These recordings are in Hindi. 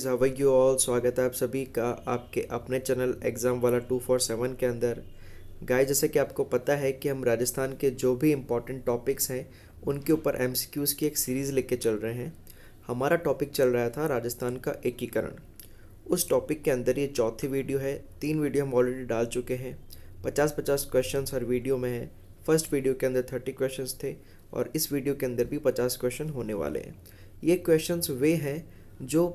यू ऑल, स्वागत है आप सभी का आपके अपने चैनल एग्ज़ाम वाला 247 के अंदर। गाइस, जैसे कि आपको पता है कि हम राजस्थान के जो भी इम्पोर्टेंट टॉपिक्स हैं उनके ऊपर एमसीक्यूज़ की एक सीरीज़ लेके चल रहे हैं। हमारा टॉपिक चल रहा था राजस्थान का एकीकरण। उस टॉपिक के अंदर ये चौथी वीडियो है। 3 वीडियो हम ऑलरेडी डाल चुके हैं। 50-50 क्वेश्चन हर वीडियो में है। फर्स्ट वीडियो के अंदर 30 क्वेश्चन थे और इस वीडियो के अंदर भी 50 क्वेश्चन होने वाले हैं। ये क्वेश्चंस वे हैं जो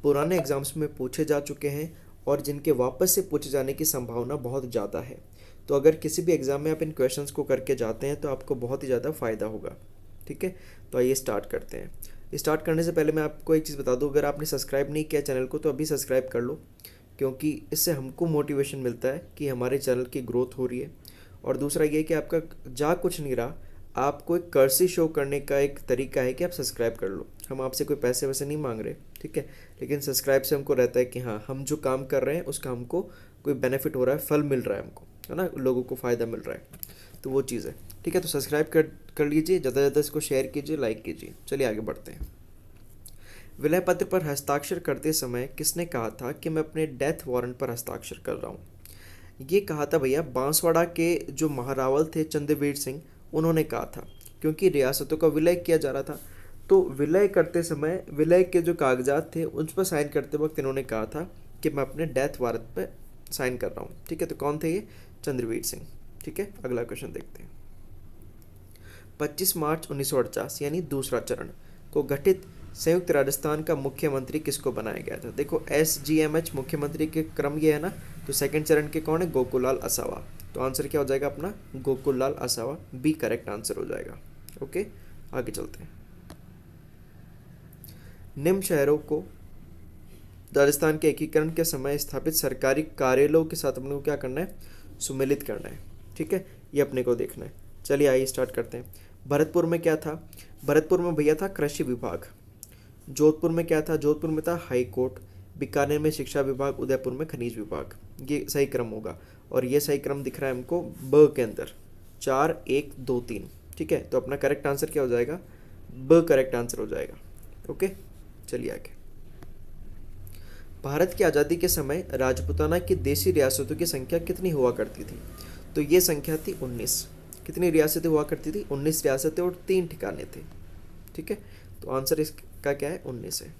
पुराने एग्ज़ाम्स में पूछे जा चुके हैं और जिनके वापस से पूछे जाने की संभावना बहुत ज़्यादा है। तो अगर किसी भी एग्ज़ाम में आप इन क्वेश्चंस को करके जाते हैं तो आपको बहुत ही ज़्यादा फ़ायदा होगा। ठीक है, तो आइए स्टार्ट करते हैं। स्टार्ट करने से पहले मैं आपको एक चीज़ बता दूं, अगर आपने सब्सक्राइब नहीं किया चैनल को तो अभी सब्सक्राइब कर लो, क्योंकि इससे हमको मोटिवेशन मिलता है कि हमारे चैनल की ग्रोथ हो रही है। और दूसरा ये कि आपका जा कुछ नहीं रहा, आपको एक कर्सी शो करने का एक तरीका है कि आप सब्सक्राइब कर लो। हम आपसे कोई पैसे वैसे नहीं मांग रहे, ठीक है, लेकिन सब्सक्राइब से हमको रहता है कि हाँ, हम जो काम कर रहे हैं उसका हमको कोई बेनिफिट हो रहा है, फल मिल रहा है हमको, है ना, लोगों को फ़ायदा मिल रहा है, तो वो चीज़ है। ठीक है, तो सब्सक्राइब कर लीजिए, ज़्यादा से ज़्यादा इसको शेयर कीजिए, लाइक कीजिए। चलिए आगे बढ़ते हैं। विलय पत्र पर हस्ताक्षर करते समय किसने कहा था कि मैं अपने डेथ वारंट पर हस्ताक्षर कर रहा हूँ? ये कहा था भैया बांसवाड़ा के जो महारावल थे चंद्रवीर सिंह, उन्होंने कहा था, क्योंकि रियासतों का विलय किया जा रहा था। तो विलय करते समय विलय के जो कागजात थे उन पर साइन करते वक्त इन्होंने कहा था कि मैं अपने डेथ वारंट पर साइन कर रहा हूँ। ठीक है, तो कौन थे ये? चंद्रवीर सिंह। ठीक है, अगला क्वेश्चन देखते हैं। 25 मार्च 1948 यानी दूसरा चरण को गठित संयुक्त राजस्थान का मुख्यमंत्री किसको बनाया गया था? देखो, SGMH मुख्यमंत्री के क्रम ये है ना, तो सेकंड चरण के कौन है? गोकुललाल असावा। तो आंसर क्या हो जाएगा अपना? गोकुललाल असावा। बी करेक्ट आंसर हो जाएगा। ओके, आगे चलते हैं। निम्न शहरों को राजस्थान के एकीकरण के समय स्थापित सरकारी कार्यालयों के साथ अपने को क्या करना है? सुमेलित करना है। ठीक है, ये अपने को देखना है। चलिए आइए स्टार्ट करते हैं। भरतपुर में क्या था? भरतपुर में भैया था कृषि विभाग। जोधपुर में क्या था? जोधपुर में था हाई कोर्ट। बीकानेर में शिक्षा विभाग। उदयपुर में खनिज विभाग। ये सही क्रम होगा और ये सही क्रम दिख रहा है हमको ब के अंदर, 4 1 2 3। ठीक है, तो अपना करेक्ट आंसर क्या हो जाएगा? ब करेक्ट आंसर हो जाएगा। ओके, चलिए आगे। भारत की आज़ादी के समय राजपूताना की देशी रियासतों की संख्या कितनी हुआ करती थी? तो ये संख्या थी 19। कितनी रियासतें हुआ करती थी? 19 रियासतें और 3 ठिकाने थे। ठीक है, तो आंसर इसका क्या है? 19 है।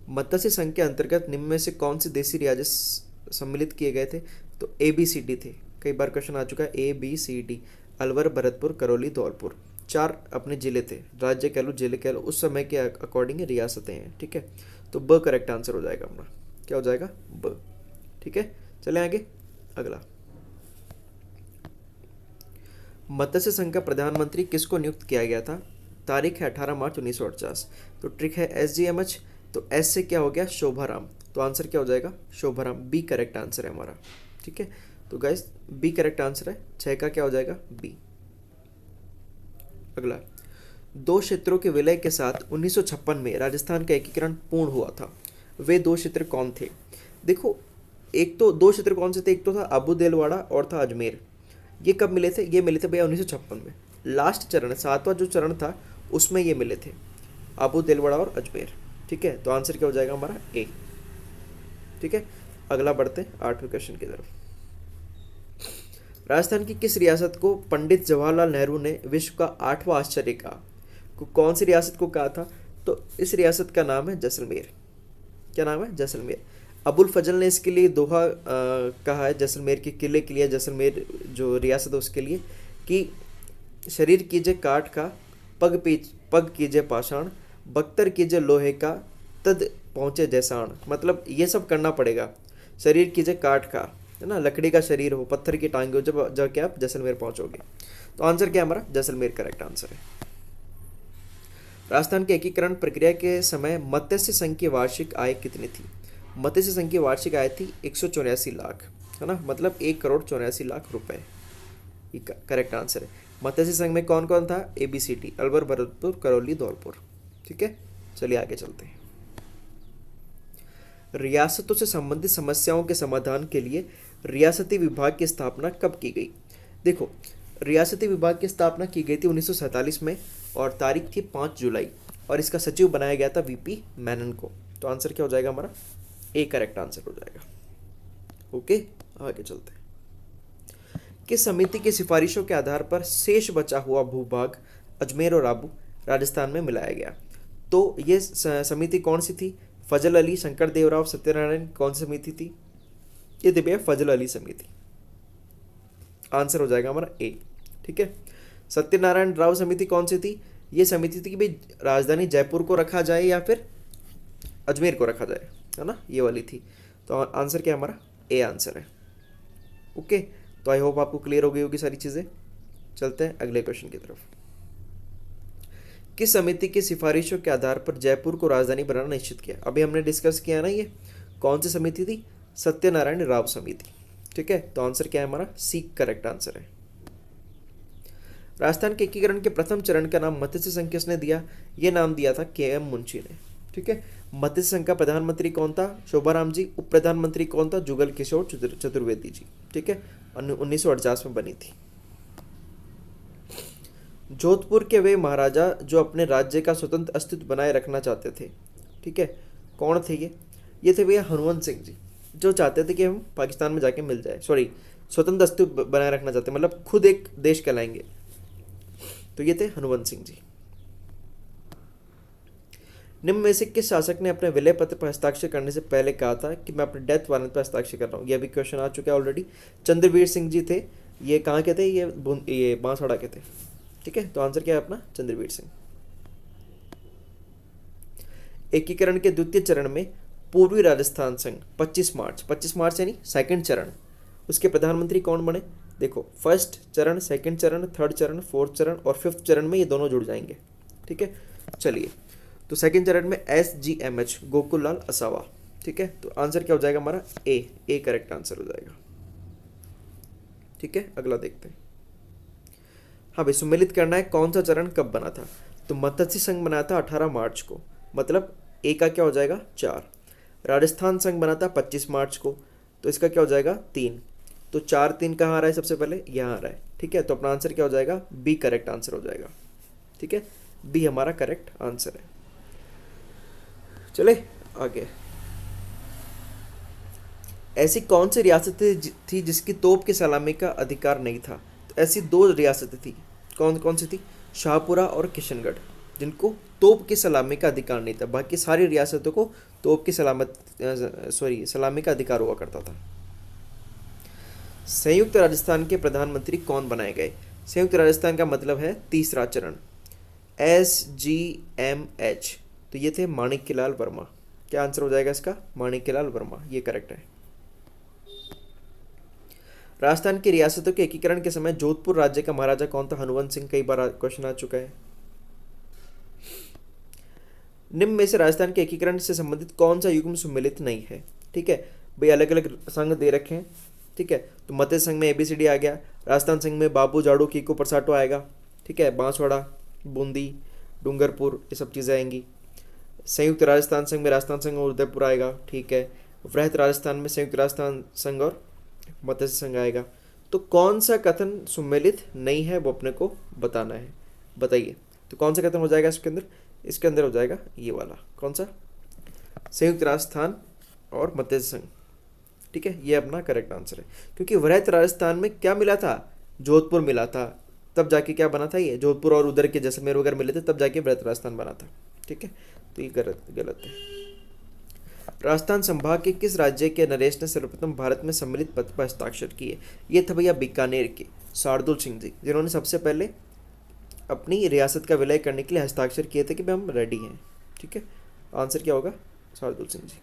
मत्स्य संघ के अंतर्गत निम्न में से कौन से देशी रियासत सम्मिलित किए गए थे? तो ABCD थे। कई बार क्वेश्चन आ चुका है ABCD। अलवर, भरतपुर, करौली, धौलपुर। 4 अपने जिले थे, राज्य कह लो, जिले कह लो, उस समय के अकॉर्डिंग रियासतें हैं। ठीक है, तो ब करेक्ट आंसर हो जाएगा अपना। क्या हो जाएगा? ब। ठीक है, चलें आगे। अगला, मत्स्य संघ का प्रधानमंत्री किसको नियुक्त किया गया था? तारीख है 18 मार्च 1948। तो ट्रिक है SGMH, तो S से क्या हो गया? शोभाराम। तो आंसर क्या हो जाएगा? शोभाराम। बी करेक्ट आंसर है हमारा। ठीक है, तो गाइस बी करेक्ट आंसर है। 6 का क्या हो जाएगा? बी। अगला, 2 क्षेत्रों के विलय के साथ 1956 में राजस्थान का एकीकरण पूर्ण हुआ था। वे 2 क्षेत्र कौन थे? देखो, एक तो 2 क्षेत्र कौन से थे? एक तो था अबू देलवाड़ा और था अजमेर। ये कब मिले थे? ये मिले थे भैया 1956 में। लास्ट चरण, 7वां जो चरण था उसमें ये मिले थे, अबू देलवाड़ा और अजमेर। ठीक है, तो आंसर क्या हो जाएगा हमारा? ए। ठीक है, अगला बढ़ते हैं 8वें क्वेश्चन की तरफ। राजस्थान की किस रियासत को पंडित जवाहरलाल नेहरू ने विश्व का 8वां आश्चर्य कहा? कौन सी रियासत को कहा था? तो इस रियासत का नाम है जैसलमेर। क्या नाम है? जैसलमेर। अबुल फजल ने इसके लिए दोहा कहा है, जैसलमेर के किले के लिए, जैसलमेर जो रियासत है उसके लिए, कि शरीर कीजिए काठ का, पग कीजिए पाषाण, बख्तर कीजिए लोहे का, तद पहुँचे जैसाण। मतलब ये सब करना पड़ेगा। शरीर कीजिए काठ का, है ना, लकड़ी का शरीर हो, पत्थर की टांगे हो, जब जाके आप जैसलमेर पहुँचोगे। तो आंसर क्या हमारा? जैसलमेर करेक्ट आंसर है। राजस्थान के एकीकरण प्रक्रिया के समय मत्स्य संघ की वार्षिक आय कितनी थी? मत्स्य संघ की वार्षिक आय थी 184 लाख, है ना, मतलब 1,84,00,000 रुपए। ये करेक्ट आंसर है। मत्स्य संघ में कौन कौन था? ABCD, अलवर, भरतपुर, करौली, धौलपुर। ठीक है, चलिए आगे चलते हैं। रियासतों से संबंधित समस्याओं के समाधान के लिए रियासती विभाग की स्थापना कब की गई? देखो, रियासती विभाग की स्थापना की गई थी 1947 में और तारीख थी 5 जुलाई। और इसका सचिव बनाया गया था वीपी मेनन को। तो आंसर क्या हो जाएगा हमारा? ए करेक्ट आंसर हो जाएगा। ओके, आगे चलते हैं। किस समिति की सिफारिशों के आधार पर शेष बचा हुआ भूभाग अजमेर और आबू राजस्थान में मिलाया गया? तो ये समिति कौन सी थी? फजल अली, शंकर देवराव, सत्यनारायण, कौन सी समिति थी? ये थी भैया फजल अली समिति। आंसर हो जाएगा हमारा ए। ठीक है, सत्यनारायण राव समिति कौन सी थी? ये समिति थी कि भाई राजधानी जयपुर को रखा जाए या फिर अजमेर को रखा जाए, है ना, ये वाली थी। तो आंसर क्या हमारा? ए आंसर है। ओके, तो आई होप आपको क्लियर हो गई होगी सारी चीज़ें। चलते हैं अगले क्वेश्चन की तरफ। किस समिति की सिफारिशों के आधार पर जयपुर को राजधानी बनाना निश्चित किया? अभी हमने डिस्कस किया ना, ये कौन सी समिति थी? सत्यनारायण राव समिति। ठीक है, तो आंसर क्या है हमारा? सी करेक्ट आंसर है। राजस्थान के एकीकरण के प्रथम चरण का नाम मत्स्य संघ किसने दिया? ये नाम दिया था के एम मुंशी ने। ठीक है, मत्स्य संघ का प्रधानमंत्री कौन था? शोभाराम जी। उप प्रधानमंत्री कौन था? जुगल किशोर चतुर्वेदी जी। ठीक है, 1949 में बनी थी। जोधपुर के वे महाराजा जो अपने राज्य का स्वतंत्र अस्तित्व बनाए रखना चाहते थे, ठीक है, कौन थे ये थे भैया हनुवंत सिंह जी, जो चाहते थे कि हम पाकिस्तान में जाके मिल जाए, स्वतंत्र अस्तित्व बनाए रखना चाहते, मतलब खुद एक देश कहलाएंगे। तो ये थे हनुवंत सिंह जी। निम्न में से किस शासक ने अपने विलय पत्र पर हस्ताक्षर करने से पहले कहा था कि मैं अपने डेथ वारंट पर हस्ताक्षर कर रहा हूँ? यह भी क्वेश्चन आ चुका है ऑलरेडी। चंद्रवीर सिंह जी थे। ये कहाँ के थे? ये बांसवाड़ा के थे। ठीक है, तो आंसर क्या है अपना? चंद्रवीर सिंह। एकीकरण के द्वितीय चरण में पूर्वी राजस्थान संघ 25 मार्च यानी सेकंड चरण, उसके प्रधानमंत्री कौन बने? देखो, फर्स्ट चरण, सेकंड चरण, थर्ड चरण, फोर्थ चरण और फिफ्थ चरण में ये दोनों जुड़ जाएंगे। ठीक है, चलिए, तो सेकंड चरण में SGMH गोकुल लाल असावा। ठीक है, तो आंसर क्या हो जाएगा हमारा? ए करेक्ट आंसर हो जाएगा। ठीक है, अगला देखते हैं। हाँ भाई, सुमेलित करना है कौन सा चरण कब बना था? तो मत्स्य संघ बना था 18 मार्च को, मतलब ए का क्या हो जाएगा? 4। राजस्थान संघ बना था 25 मार्च को, तो इसका क्या हो जाएगा? 3। तो 4-3 कहाँ आ रहा है? सबसे पहले यहाँ आ रहा है। ठीक है, तो अपना आंसर क्या हो जाएगा? बी करेक्ट आंसर हो जाएगा। ठीक है, बी हमारा करेक्ट आंसर है। चले आगे। ऐसी कौन सी रियासत थी जिसकी तोप की सलामी का अधिकार नहीं था? तो ऐसी 2 रियासतें थी। कौन कौन सी थी? शाहपुरा और किशनगढ़, जिनको तोप की सलामी का अधिकार नहीं था। बाकी सारी रियासतों को तोप की सलामी का अधिकार हुआ करता था। संयुक्त राजस्थान के प्रधानमंत्री कौन बनाए गए? संयुक्त राजस्थान का मतलब है तीसरा चरण, SGMH। तो ये थे माणिक्यलाल वर्मा। क्या आंसर हो जाएगा इसका? माणिक्यलाल वर्मा, ये करेक्ट है। राजस्थान की रियासतों के एकीकरण के समय जोधपुर राज्य का महाराजा कौन था? हनुवंत सिंह। कई बार क्वेश्चन आ चुका है। निम्न में से राजस्थान के एकीकरण से संबंधित कौन सा युग्म सुमेलित नहीं है? ठीक है भाई, अलग अलग संघ दे रखे हैं। ठीक है, तो मत्स्य संघ में ABCD आ गया, राजस्थान संघ में बाबू, जाड़ू, कीको, परसाटो आएगा। ठीक है, बांसवाड़ा, बूंदी, डूंगरपुर, ये सब चीज़ें आएंगी। संयुक्त राजस्थान संघ में राजस्थान संघ और उदयपुर आएगा। ठीक है, वृहत राजस्थान में संयुक्त राजस्थान संघ और मत्स्य संघ आएगा। तो कौन सा कथन सुमेलित नहीं है वो अपने को बताना है, बताइए। तो कौन सा कथन हो जाएगा इसके अंदर? इसके अंदर हो जाएगा ये वाला, कौन सा? संयुक्त राजस्थान और मत्स्य संघ। ठीक है, ये अपना करेक्ट आंसर है, क्योंकि वृहत राजस्थान में क्या मिला था? जोधपुर मिला था, तब जाके क्या बना था? ये जोधपुर और उधर के जैसलमेर वगैरह मिले थे, तब जाके वृहत राजस्थान बना था। ठीक है, तो ये गलत है। राजस्थान संभाग के किस राज्य के नरेश ने सर्वप्रथम भारत में सम्मिलित पत्र पर हस्ताक्षर किए? ये था भैया बीकानेर के शार्दुल सिंह जी, जिन्होंने सबसे पहले अपनी रियासत का विलय करने के लिए हस्ताक्षर किए थे कि हम रेडी हैं। ठीक है, आंसर क्या होगा? शार्दुल सिंह जी।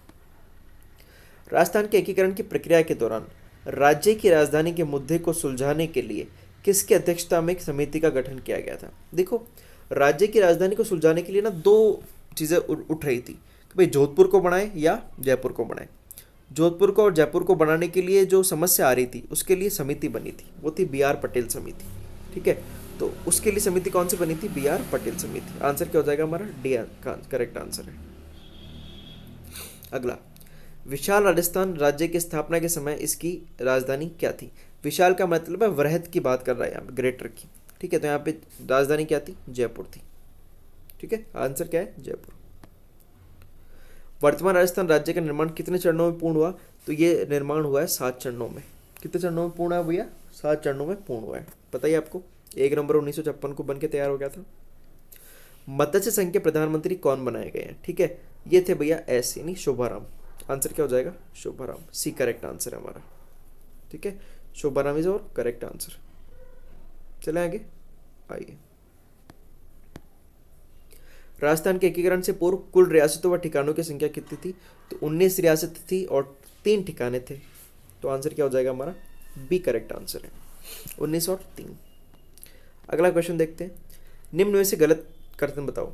राजस्थान के एकीकरण की प्रक्रिया के दौरान राज्य की राजधानी के मुद्दे को सुलझाने के लिए किसकी अध्यक्षता में एक समिति का गठन किया गया था? देखो, राज्य की राजधानी को सुलझाने के लिए ना 2 चीज़ें उठ रही थी कि भाई जोधपुर को बनाए या जयपुर को बनाए। जोधपुर को और जयपुर को बनाने के लिए जो समस्या आ रही थी, उसके लिए समिति बनी थी, वो थी BR पटेल समिति। ठीक है, तो उसके लिए समिति कौन सी बनी थी? BR पटेल समिति। आंसर क्या हो जाएगा हमारा? डी करेक्ट आंसर है। अगला, विशाल राजस्थान राज्य की स्थापना के समय इसकी राजधानी क्या थी? विशाल का मतलब है वृहत की बात कर रहा है यहाँ पे, ग्रेटर की। ठीक है, तो यहाँ पे राजधानी क्या थी? जयपुर थी। ठीक है, आंसर क्या है, जयपुर। वर्तमान राजस्थान राज्य का निर्माण कितने चरणों में पूर्ण हुआ? तो ये निर्माण हुआ है 7 चरणों में। कितने चरणों में पूर्ण है भैया? 7 चरणों में पूर्ण हुआ है। बताइए आपको। 1 नवंबर 1956 को बन के तैयार हो गया था। मत्स्य संघ के प्रधानमंत्री कौन बनाए गए हैं? ठीक है, ये थे भैया एस यानी शोभाराम। आंसर क्या हो जाएगा? शोभाराम। सी करेक्ट आंसर है हमारा। ठीक है, शोभाराम इज और करेक्ट आंसर। चले आगे, आइए। राजस्थान के एकीकरण से पूर्व कुल रियासतों व ठिकानों की संख्या कितनी थी? तो 19 रियासत थी और 3 ठिकाने थे। तो आंसर क्या हो जाएगा हमारा? बी करेक्ट आंसर है, 19 और 3। अगला क्वेश्चन देखते हैं। निम्न में से गलत कर्तन बताओ।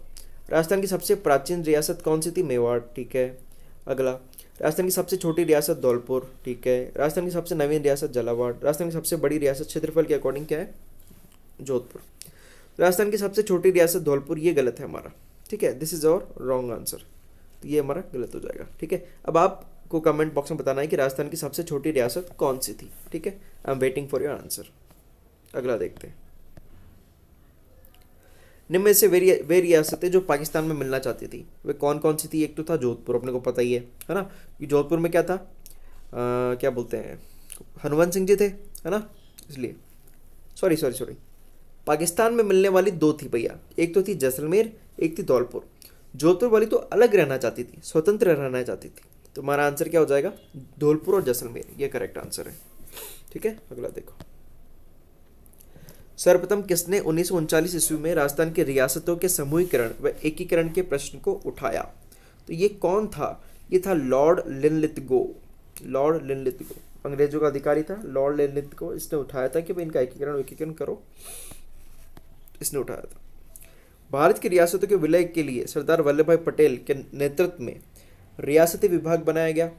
राजस्थान की सबसे प्राचीन रियासत कौन सी थी? मेवाड़। ठीक है। अगला, राजस्थान की सबसे छोटी रियासत धौलपुर। ठीक है। राजस्थान की सबसे नवीन रियासत झालावाड़। राजस्थान की सबसे बड़ी रियासत क्षेत्रफल के अकॉर्डिंग क्या है? जोधपुर। राजस्थान की सबसे छोटी रियासत धौलपुर, ये गलत है हमारा। ठीक है, दिस इज और रॉन्ग आंसर। तो ये हमारा गलत हो जाएगा। ठीक है, अब आपको कमेंट बॉक्स में बताना है कि राजस्थान की सबसे छोटी रियासत कौन सी थी। ठीक है, I am waiting for your answer. अगला देखते हैं। निम्न में से वे रियासतें जो पाकिस्तान में मिलना चाहती थी वे कौन कौन सी थी? एक तो था जोधपुर, अपने को पता ही है ना, कि जोधपुर में क्या था, क्या बोलते हैं, हनुवंत सिंह जी थे, है ना, इसलिए सॉरी पाकिस्तान में मिलने वाली 2 थी भैया, एक तो थी जैसलमेर, एक थी धौलपुर। जोधपुर वाली तो अलग रहना चाहती थी, स्वतंत्र रहना चाहती थी। तो हमारा आंसर क्या हो जाएगा? धौलपुर और जैसलमेर, ये करेक्ट आंसर है। ठीक है, अगला देखो। सर्वप्रथम किसने 1939 ईस्वी में राजस्थान की रियासतों के समूहीकरण व एकीकरण के प्रश्न को उठाया? तो ये कौन था? ये था लॉर्ड लिनलिथगो। लॉर्ड लिनलिथगो अंग्रेजों का अधिकारी था, लॉर्ड लिनलिथगो। इसने उठाया था कि भाई इनका एकीकरण करो, इसने उठाया था। भारत की रियासतों के विलय के लिए सरदार वल्लभ भाई पटेल के नेतृत्व में रियासती विभाग बनाया गया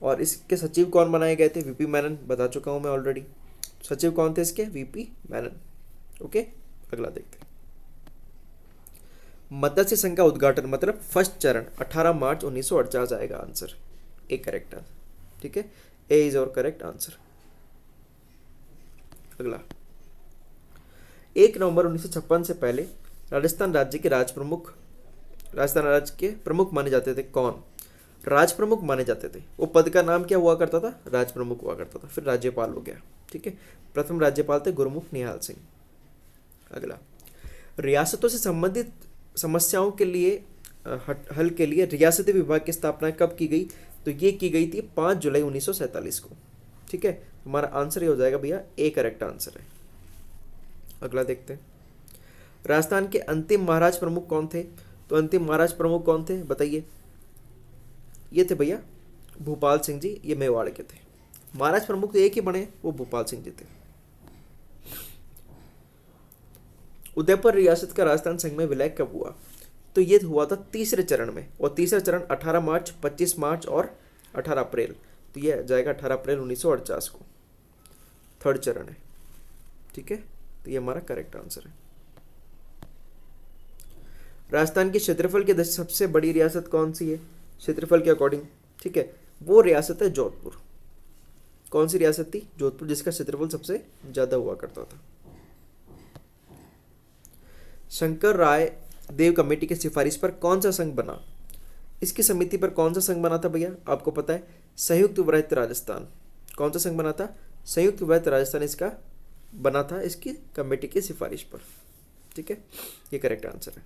और इसके सचिव कौन बनाए गए थे? वीपी मेनन। बता चुका हूं मैं ऑलरेडी। सचिव कौन थे इसके? वीपी मेनन। ओके, अगला देखते हैं। मत्स्य संघ का उद्घाटन मतलब फर्स्ट चरण 18 मार्च 1948 आएगा आंसर। A correct answer. ठीक है, ए इज और करेक्ट आंसर। अगला, 1 नवंबर 1956 से पहले राजस्थान राज्य के प्रमुख माने जाते थे कौन? राज प्रमुख माने जाते थे। वो पद का नाम क्या हुआ करता था? राज प्रमुख हुआ करता था, फिर राज्यपाल हो गया। ठीक है, प्रथम राज्यपाल थे गुरुमुख निहाल सिंह। अगला, रियासतों से संबंधित समस्याओं के लिए हल के लिए रियासती विभाग की स्थापना कब की गई? तो ये की गई थी 5 जुलाई 1947 को। ठीक है, हमारा आंसर ये हो जाएगा भैया, ए करेक्ट आंसर है। अगला देखते हैं। राजस्थान के अंतिम महाराज प्रमुख कौन थे? तो अंतिम महाराज प्रमुख कौन थे बताइए? ये थे भैया भूपाल सिंह जी, ये मेवाड़ के थे। महाराज प्रमुख तो एक ही बने, वो भूपाल सिंह जी थे। उदयपुर रियासत का राजस्थान संघ में विलय कब हुआ? तो ये हुआ था तीसरे चरण में, और तीसरा चरण 18 मार्च, 25 मार्च और 18 अप्रैल। तो ये जाएगा 18 अप्रैल 1948 को, थर्ड चरण है। ठीक है, तो ये हमारा करेक्ट आंसर है। राजस्थान की क्षेत्रफल की सबसे बड़ी रियासत कौन सी है क्षेत्रफल के अकॉर्डिंग? ठीक है, वो रियासत है जोधपुर। कौन सी रियासत थी? जोधपुर, जिसका क्षेत्रफल सबसे ज्यादा हुआ करता था। शंकर राय देव कमेटी की सिफारिश पर कौन सा संघ बना? इसकी समिति पर कौन सा संघ बना था भैया? आपको पता है, संयुक्त विरायत राजस्थान। कौन सा संघ बना था? संयुक्त विरायत राजस्थान इसका बना था, इसकी कमेटी की सिफारिश पर। ठीक है, ये करेक्ट आंसर है।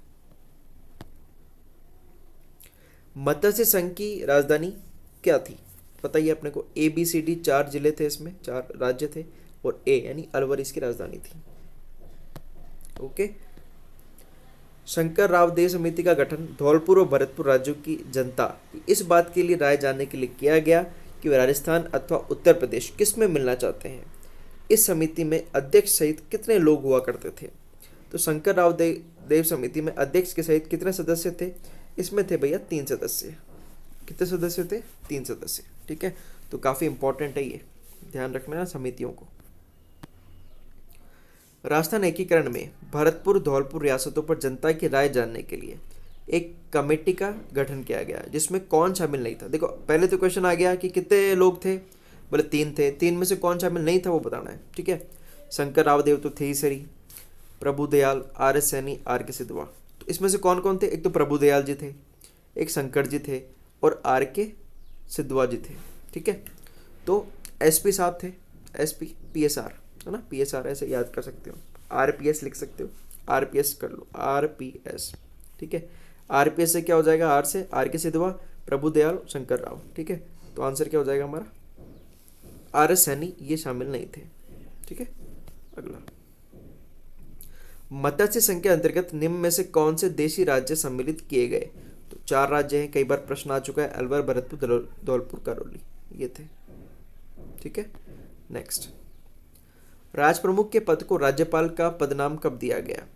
मत्स्य संघ की राजधानी क्या थी? बताइए अपने को। ABCD 4 जिले थे, इसमें 4 राज्य थे, और ए यानी अलवर इसकी राजधानी थी। ओके, शंकर राव देव समिति का गठन धौलपुर और भरतपुर राज्यों की जनता इस बात के लिए राय जानने के लिए किया गया कि वे राजस्थान अथवा उत्तर प्रदेश किस में मिलना चाहते हैं। इस समिति में अध्यक्ष सहित कितने लोग हुआ करते थे? तो शंकर राव देव समिति में अध्यक्ष के सहित कितने सदस्य थे? इसमें थे भैया 3 सदस्य। कितने सदस्य थे? 3 सदस्य। ठीक है, तो काफी इंपॉर्टेंट है ये, ध्यान रखना है समितियों को। राजस्थान एकीकरण में भरतपुर धौलपुर रियासतों पर जनता की राय जानने के लिए एक कमेटी का गठन किया गया, जिसमें कौन शामिल नहीं था? देखो, पहले तो क्वेश्चन आ गया कि कितने लोग थे, बोले 3 थे। 3 में से कौन शामिल नहीं था वो बताना है। ठीक है, शंकर राव देव तो थे ही सही, प्रभु दयाल, RS सैनी, RK सिद्धवा। तो इसमें से कौन कौन थे? एक तो प्रभुदयाल जी थे, एक शंकर जी थे और आर के सिद्धवा जी थे। ठीक है, तो एसपी साहब थे, एसपी पीएसआर है ना, पीएसआर ऐसे याद कर सकते हो, आरपीएस लिख सकते हो, आरपीएस कर लो, आरपीएस। ठीक है, आरपीएस से क्या हो जाएगा? आर से आर के सिद्धवा, प्रभुदयाल, शंकर राव। ठीक है, तो आंसर क्या हो जाएगा हमारा? आर एस सैनी ये शामिल नहीं थे। ठीक है, अगला, मत्स्य संघ के अंतर्गत निम्न में से कौन से देशी राज्य सम्मिलित किए गए? तो 4 राज्य हैं, कई बार प्रश्न आ चुका है, अलवर, भरतपुर, धौलपुर, करौली, ये थे। ठीक है, नेक्स्ट, राज प्रमुख के पद को राज्यपाल का पदनाम कब दिया गया?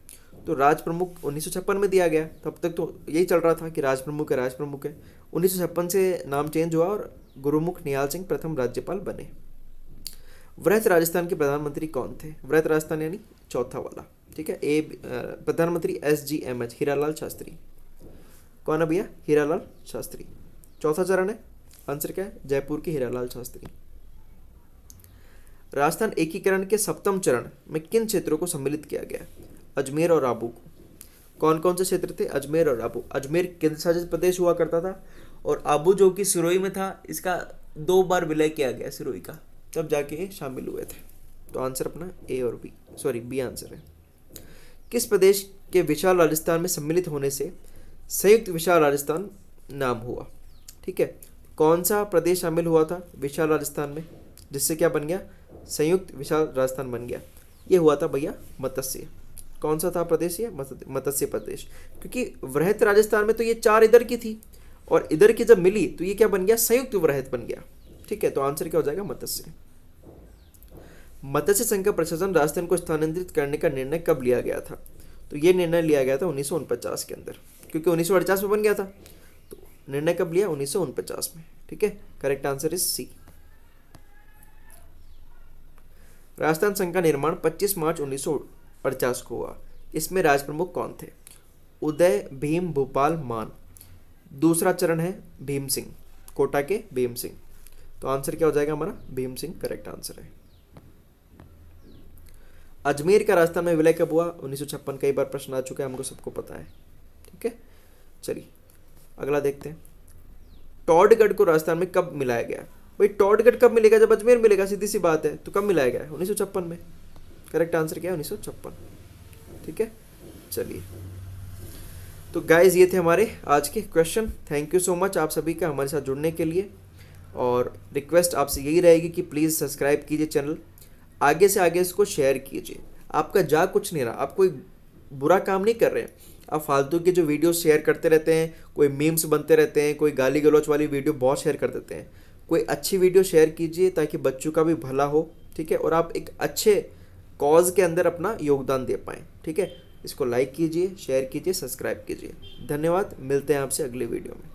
तो राज प्रमुख 1956 में दिया गया, तब तक तो यही चल रहा था कि राज प्रमुख है, राज प्रमुख है। 1956 से नाम चेंज हुआ और गुरुमुख निहाल सिंह प्रथम राज्यपाल बने। वृहत राजस्थान के प्रधानमंत्री कौन थे? वृहत राजस्थान यानी चौथा वाला। ठीक है, प्रधानमंत्री SGMH हीरालाल शास्त्री। कौन है भैया? हीरालाल शास्त्री। चौथा चरण है, आंसर क्या है? जयपुर के हीरालाल शास्त्री। राजस्थान एकीकरण के 7वें चरण में किन क्षेत्रों को सम्मिलित किया गया? अजमेर और आबू को। कौन कौन से क्षेत्र थे? अजमेर और आबू। अजमेर केंद्र शासित प्रदेश हुआ करता था और आबू जो कि सिरोही में था, इसका 2 बार विलय किया गया सिरोही का, तब जाके ये शामिल हुए थे। तो आंसर अपना ए और बी, सॉरी बी आंसर है। किस प्रदेश के विशाल राजस्थान में सम्मिलित होने से संयुक्त विशाल राजस्थान नाम हुआ? ठीक है, कौन सा प्रदेश शामिल हुआ था विशाल राजस्थान में, जिससे क्या बन गया? संयुक्त विशाल राजस्थान बन गया। ये हुआ था भैया मत्स्य। कौन सा था प्रदेश? ये मत्स्य प्रदेश, क्योंकि वृहत राजस्थान में तो ये 4 इधर की थी और इधर की जब मिली तो ये क्या बन गया? संयुक्त वृहत बन गया। ठीक है, तो आंसर क्या हो जाएगा? मत्स्य। मत्स्य संघ का प्रशासन राजस्थान को स्थानांतरित करने का निर्णय कब लिया गया था? तो ये निर्णय लिया गया था 1949 के अंदर, क्योंकि 1948 में बन गया था, तो निर्णय कब लिया? 1949 में। ठीक है, correct answer is C. Rajasthan संघ का निर्माण 25 मार्च 1949 को हुआ। इसमें राज प्रमुख कौन थे? उदय, भीम, भोपाल, मान। दूसरा चरण है भीम सिंह, कोटा के भीम सिंह। तो आंसर क्या हो जाएगा हमारा? भीम सिंह करेक्ट आंसर है। अजमेर का राजस्थान में विलय कब हुआ? 1956। कई बार प्रश्न आ चुका है, हमको सबको पता है। ठीक है, चलिए अगला देखते हैं। टॉडगढ़ को राजस्थान में कब मिलाया गया? भाई टॉडगढ़ कब मिलेगा? जब अजमेर मिलेगा, सीधी सी बात है। तो कब मिलाया गया? 1956 में। करेक्ट आंसर क्या है? 1956। ठीक है, चलिए, तो गाइज ये थे हमारे आज के question. Thank you so much आप सभी का हमारे साथ जुड़ने के लिए, और रिक्वेस्ट आपसे यही रहेगी कि प्लीज़ सब्सक्राइब कीजिए चैनल, आगे से आगे इसको शेयर कीजिए। आपका जा कुछ नहीं रहा, आप कोई बुरा काम नहीं कर रहे हैं, आप फालतू के जो वीडियो शेयर करते रहते हैं, कोई मीम्स बनते रहते हैं, कोई गाली गलौच वाली वीडियो बहुत शेयर कर देते हैं। कोई अच्छी वीडियो शेयर कीजिए ताकि बच्चों का भी भला हो। ठीक है, और आप एक अच्छे कॉज के अंदर अपना योगदान दे पाएँ। ठीक है, इसको लाइक कीजिए, शेयर कीजिए, सब्सक्राइब कीजिए। धन्यवाद, मिलते हैं आपसे अगले वीडियो में।